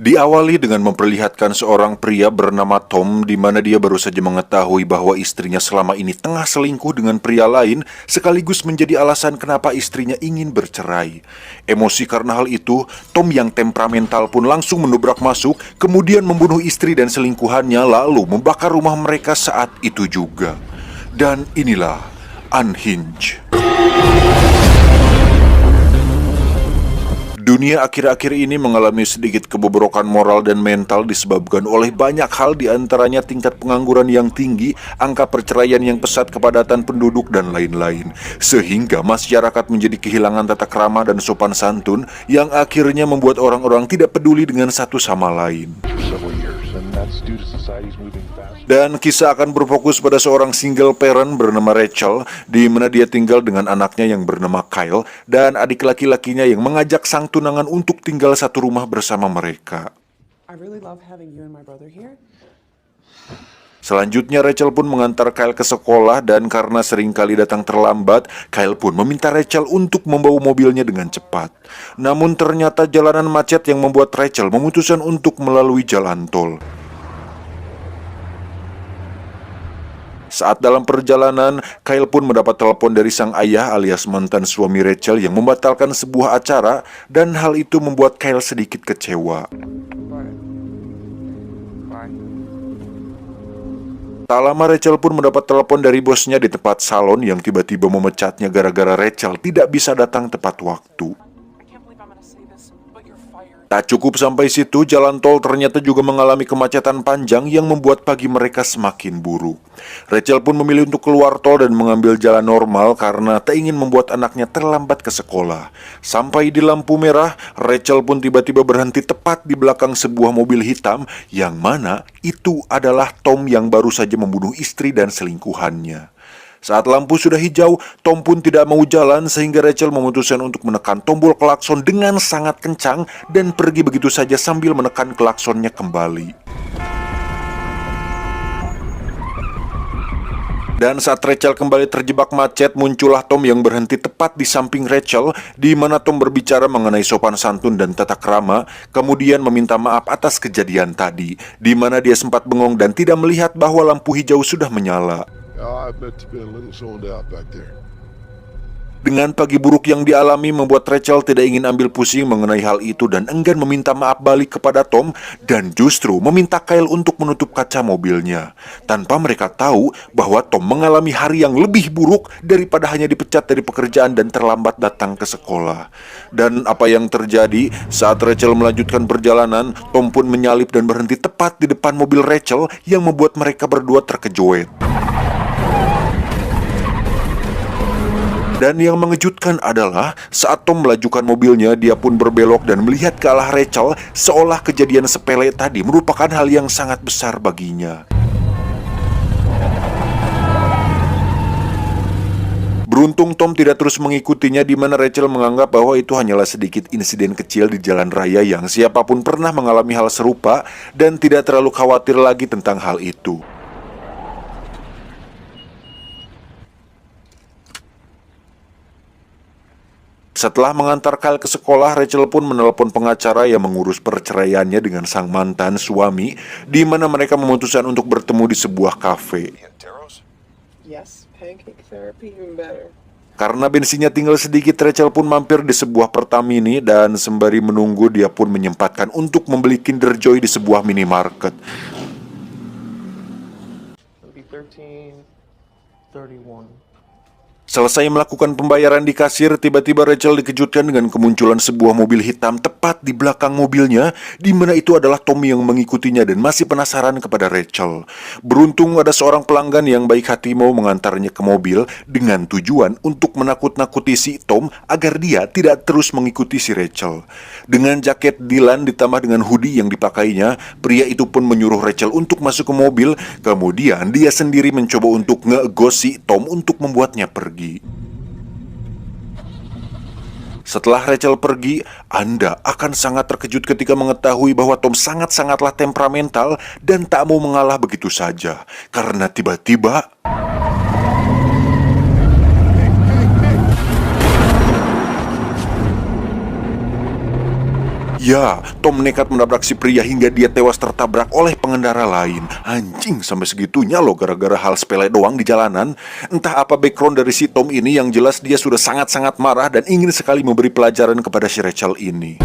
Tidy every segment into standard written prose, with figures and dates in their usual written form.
Diawali dengan memperlihatkan seorang pria bernama Tom di mana dia baru saja mengetahui bahwa istrinya selama ini tengah selingkuh dengan pria lain, sekaligus menjadi alasan kenapa istrinya ingin bercerai. Emosi karena hal itu, Tom yang temperamental pun langsung menubrak masuk, kemudian membunuh istri dan selingkuhannya lalu membakar rumah mereka saat itu juga. Dan inilah Unhinged. Dunia akhir-akhir ini mengalami sedikit kebobrokan moral dan mental disebabkan oleh banyak hal, di antaranya tingkat pengangguran yang tinggi, angka perceraian yang pesat, kepadatan penduduk, dan lain-lain. Sehingga masyarakat menjadi kehilangan tata krama dan sopan santun yang akhirnya membuat orang-orang tidak peduli dengan satu sama lain. Dan kisah akan berfokus pada seorang single parent bernama Rachel, di mana dia tinggal dengan anaknya yang bernama Kyle dan adik laki-lakinya yang mengajak sang tunangan untuk tinggal satu rumah bersama mereka. Selanjutnya Rachel pun mengantar Kyle ke sekolah, dan karena seringkali datang terlambat, Kyle pun meminta Rachel untuk membawa mobilnya dengan cepat. Namun ternyata jalanan macet yang membuat Rachel memutuskan untuk melalui jalan tol. Saat dalam perjalanan, Kyle pun mendapat telepon dari sang ayah alias mantan suami Rachel yang membatalkan sebuah acara, dan hal itu membuat Kyle sedikit kecewa. Tak lama Rachel pun mendapat telepon dari bosnya di tempat salon yang tiba-tiba memecatnya gara-gara Rachel tidak bisa datang tepat waktu. Tak cukup sampai situ, jalan tol ternyata juga mengalami kemacetan panjang yang membuat pagi mereka semakin buruk. Rachel pun memilih untuk keluar tol dan mengambil jalan normal karena tak ingin membuat anaknya terlambat ke sekolah. Sampai di lampu merah, Rachel pun tiba-tiba berhenti tepat di belakang sebuah mobil hitam, yang mana itu adalah Tom yang baru saja membunuh istri dan selingkuhannya. Saat lampu sudah hijau, Tom pun tidak mau jalan sehingga Rachel memutuskan untuk menekan tombol klakson dengan sangat kencang dan pergi begitu saja sambil menekan klaksonnya kembali. Dan saat Rachel kembali terjebak macet, muncullah Tom yang berhenti tepat di samping Rachel, di mana Tom berbicara mengenai sopan santun dan tata krama, kemudian meminta maaf atas kejadian tadi, di mana dia sempat bengong dan tidak melihat bahwa lampu hijau sudah menyala. Dengan pagi buruk yang dialami membuat Rachel tidak ingin ambil pusing mengenai hal itu dan enggan meminta maaf balik kepada Tom, dan justru meminta Kyle untuk menutup kaca mobilnya. Tanpa mereka tahu bahwa Tom mengalami hari yang lebih buruk daripada hanya dipecat dari pekerjaan dan terlambat datang ke sekolah. Dan apa yang terjadi saat Rachel melanjutkan perjalanan, Tom pun menyalip dan berhenti tepat di depan mobil Rachel yang membuat mereka berdua terkejut. Dan yang mengejutkan adalah saat Tom melajukan mobilnya, dia pun berbelok dan melihat ke arah Rachel, seolah kejadian sepele tadi merupakan hal yang sangat besar baginya. Beruntung Tom tidak terus mengikutinya, di mana Rachel menganggap bahwa itu hanyalah sedikit insiden kecil di jalan raya yang siapapun pernah mengalami hal serupa dan tidak terlalu khawatir lagi tentang hal itu. Setelah mengantar Kyle ke sekolah, Rachel pun menelpon pengacara yang mengurus perceraiannya dengan sang mantan suami, di mana mereka memutuskan untuk bertemu di sebuah kafe. Karena bensinnya tinggal sedikit, Rachel pun mampir di sebuah Pertamini, dan sembari menunggu dia pun menyempatkan untuk membeli Kinder Joy di sebuah minimarket. Selesai melakukan pembayaran di kasir, tiba-tiba Rachel dikejutkan dengan kemunculan sebuah mobil hitam tepat di belakang mobilnya, di mana itu adalah Tom yang mengikutinya dan masih penasaran kepada Rachel. Beruntung ada seorang pelanggan yang baik hati mau mengantarnya ke mobil dengan tujuan untuk menakut-nakuti si Tom agar dia tidak terus mengikuti si Rachel. Dengan jaket Dylan ditambah dengan hoodie yang dipakainya, pria itu pun menyuruh Rachel untuk masuk ke mobil, kemudian dia sendiri mencoba untuk ngegos si Tom untuk membuatnya pergi. Setelah Rachel pergi, Anda akan sangat terkejut ketika mengetahui bahwa Tom sangat-sangatlah temperamental dan tak mau mengalah begitu saja. Karena tiba-tiba Ya, Tom nekat menabrak si pria hingga dia tewas tertabrak oleh pengendara lain. Anjing, sampai segitunya loh gara-gara hal sepele doang di jalanan. Entah apa background dari si Tom ini, yang jelas dia sudah sangat-sangat marah dan ingin sekali memberi pelajaran kepada si Rachel ini.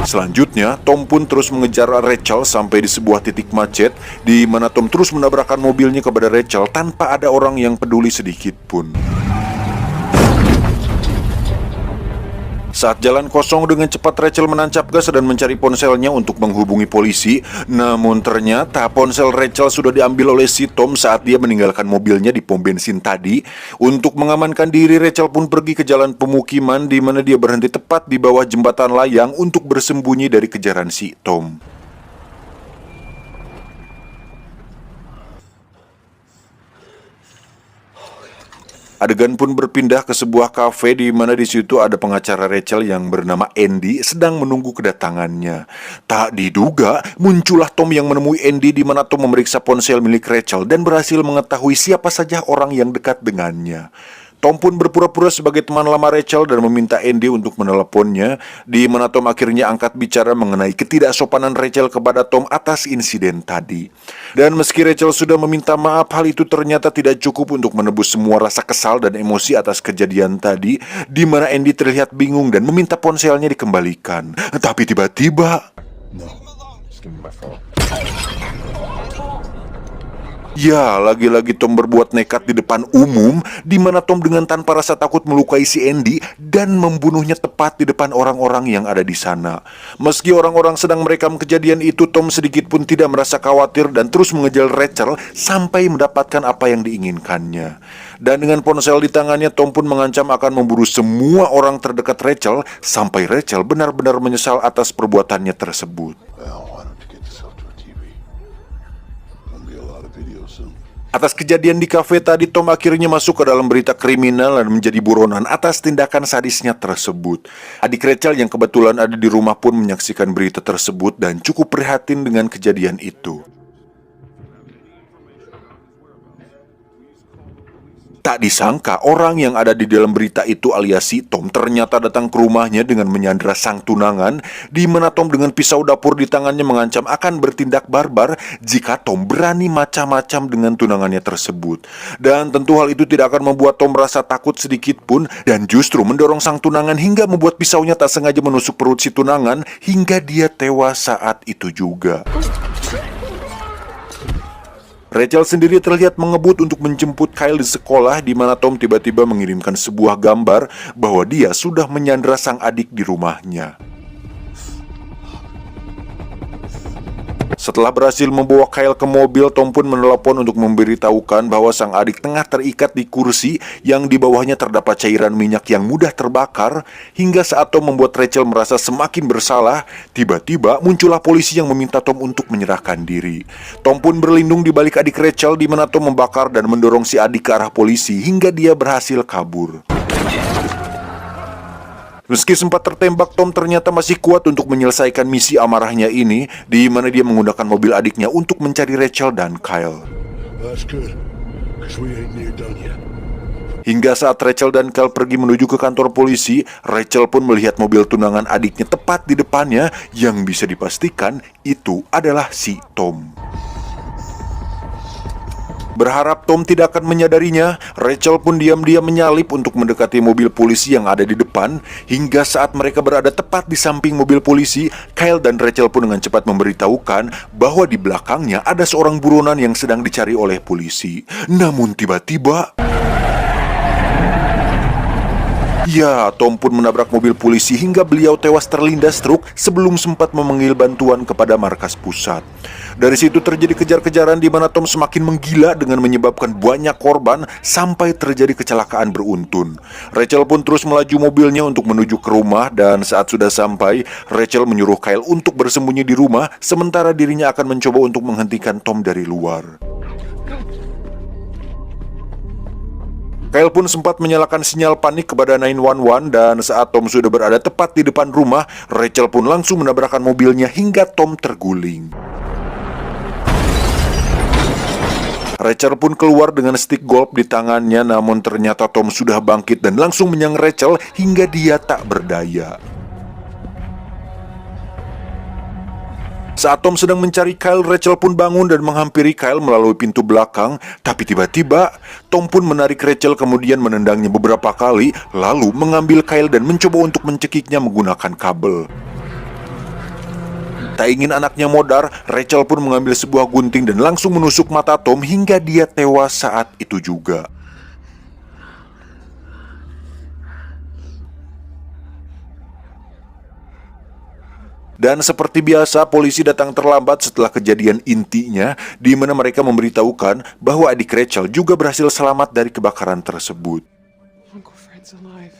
Selanjutnya, Tom pun terus mengejar Rachel sampai di sebuah titik macet, di mana Tom terus menabrakkan mobilnya kepada Rachel tanpa ada orang yang peduli sedikit pun. Saat jalan kosong, dengan cepat Rachel menancap gas dan mencari ponselnya untuk menghubungi polisi. Namun ternyata ponsel Rachel sudah diambil oleh si Tom saat dia meninggalkan mobilnya di pom bensin tadi. Untuk mengamankan diri, Rachel pun pergi ke jalan pemukiman, di mana dia berhenti tepat di bawah jembatan layang untuk bersembunyi dari kejaran si Tom. Adegan pun berpindah ke sebuah kafe, di mana di situ ada pengacara Rachel yang bernama Andy sedang menunggu kedatangannya. Tak diduga, muncullah Tom yang menemui Andy, di mana Tom memeriksa ponsel milik Rachel dan berhasil mengetahui siapa saja orang yang dekat dengannya. Tom pun berpura-pura sebagai teman lama Rachel dan meminta Andy untuk meneleponnya, di mana Tom akhirnya angkat bicara mengenai ketidaksopanan Rachel kepada Tom atas insiden tadi. Dan meski Rachel sudah meminta maaf, hal itu ternyata tidak cukup untuk menebus semua rasa kesal dan emosi atas kejadian tadi, di mana Andy terlihat bingung dan meminta ponselnya dikembalikan. Tapi tiba-tiba, ya, lagi-lagi Tom berbuat nekat di depan umum, di mana Tom dengan tanpa rasa takut melukai si Andy dan membunuhnya tepat di depan orang-orang yang ada di sana. Meski orang-orang sedang merekam kejadian itu, Tom sedikit pun tidak merasa khawatir dan terus mengejar Rachel sampai mendapatkan apa yang diinginkannya. Dan dengan ponsel di tangannya, Tom pun mengancam akan memburu semua orang terdekat Rachel sampai Rachel benar-benar menyesal atas perbuatannya tersebut. Atas kejadian di kafe tadi, Tom akhirnya masuk ke dalam berita kriminal dan menjadi buronan atas tindakan sadisnya tersebut. Adik Rachel yang kebetulan ada di rumah pun menyaksikan berita tersebut dan cukup prihatin dengan kejadian itu. Tak disangka, orang yang ada di dalam berita itu alias si Tom ternyata datang ke rumahnya dengan menyandra sang tunangan, di mana Tom dengan pisau dapur di tangannya mengancam akan bertindak barbar jika Tom berani macam-macam dengan tunangannya tersebut. Dan tentu hal itu tidak akan membuat Tom merasa takut sedikit pun, dan justru mendorong sang tunangan hingga membuat pisaunya tak sengaja menusuk perut si tunangan hingga dia tewas saat itu juga. Rachel sendiri terlihat mengebut untuk menjemput Kyle di sekolah, di mana Tom tiba-tiba mengirimkan sebuah gambar bahwa dia sudah menyandra sang adik di rumahnya. Setelah berhasil membawa Kyle ke mobil, Tom pun menelepon untuk memberitahukan bahwa sang adik tengah terikat di kursi yang di bawahnya terdapat cairan minyak yang mudah terbakar. Hingga saat Tom membuat Rachel merasa semakin bersalah, tiba-tiba muncullah polisi yang meminta Tom untuk menyerahkan diri. Tom pun berlindung di balik adik Rachel, di mana Tom membakar dan mendorong si adik ke arah polisi hingga dia berhasil kabur. Meski sempat tertembak, Tom ternyata masih kuat untuk menyelesaikan misi amarahnya ini, di mana dia menggunakan mobil adiknya untuk mencari Rachel dan Kyle. Hingga saat Rachel dan Kyle pergi menuju ke kantor polisi, Rachel pun melihat mobil tunangan adiknya tepat di depannya, yang bisa dipastikan itu adalah si Tom. Berharap Tom tidak akan menyadarinya, Rachel pun diam-diam menyalip untuk mendekati mobil polisi yang ada di depan. Hingga saat mereka berada tepat di samping mobil polisi, Kyle dan Rachel pun dengan cepat memberitahukan bahwa di belakangnya ada seorang buronan yang sedang dicari oleh polisi. Namun tiba-tiba, ya, Tom pun menabrak mobil polisi hingga beliau tewas terlindas truk sebelum sempat memanggil bantuan kepada markas pusat. Dari situ terjadi kejar-kejaran, di mana Tom semakin menggila dengan menyebabkan banyak korban sampai terjadi kecelakaan beruntun. Rachel pun terus melaju mobilnya untuk menuju ke rumah, dan saat sudah sampai, Rachel menyuruh Kyle untuk bersembunyi di rumah, sementara dirinya akan mencoba untuk menghentikan Tom dari luar. Kyle pun sempat menyalakan sinyal panik kepada 911, dan saat Tom sudah berada tepat di depan rumah, Rachel pun langsung menabrakkan mobilnya hingga Tom terguling. Rachel pun keluar dengan stick golf di tangannya, namun ternyata Tom sudah bangkit dan langsung menyerang Rachel hingga dia tak berdaya. Saat Tom sedang mencari Kyle, Rachel pun bangun dan menghampiri Kyle melalui pintu belakang. Tapi tiba-tiba, Tom pun menarik Rachel kemudian menendangnya beberapa kali, lalu mengambil Kyle dan mencoba untuk mencekiknya menggunakan kabel. Tak ingin anaknya modar, Rachel pun mengambil sebuah gunting dan langsung menusuk mata Tom hingga dia tewas saat itu juga. Dan seperti biasa, polisi datang terlambat setelah kejadian intinya, di mana mereka memberitahukan bahwa adik Rachel juga berhasil selamat dari kebakaran tersebut. Uncle Fred's alive.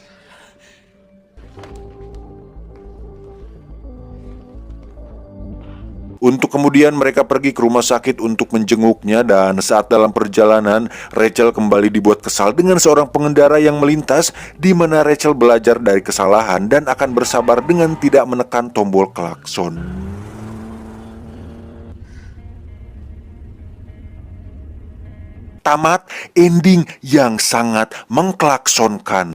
Untuk kemudian mereka pergi ke rumah sakit untuk menjenguknya, dan saat dalam perjalanan, Rachel kembali dibuat kesal dengan seorang pengendara yang melintas, di mana Rachel belajar dari kesalahan dan akan bersabar dengan tidak menekan tombol klakson. Tamat ending yang sangat mengklaksonkan.